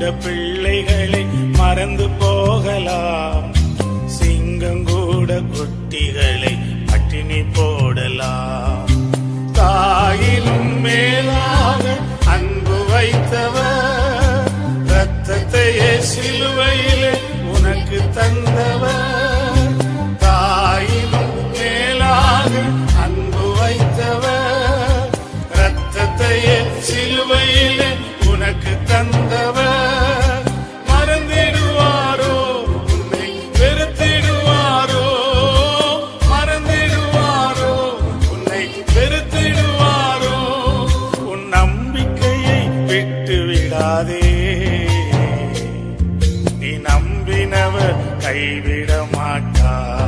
கூட பிள்ளைகளை மறந்து போகலாம், சிங்கம் கூட குட்டிகளை பட்டினி போடலாம். தாயிலும் மேலாக அன்பு வைத்தவர், ரத்தத்தையே சிலுவையிலே உனக்கு தந்தவர். தாயிலும் மேலாக அன்பு வைத்தவர், ரத்தத்தையே சிலுவையிலே உனக்கு தந்தவர். மறந்திடுவாரோ உன்னை வெறுத்திடுவாரோ, மறந்திடுவாரோ உன்னை வெறுத்திடுவாரோ. உன் நம்பிக்கையை விட்டு விடாதே, நீ நம்பினவர் கைவிட மாட்டார்.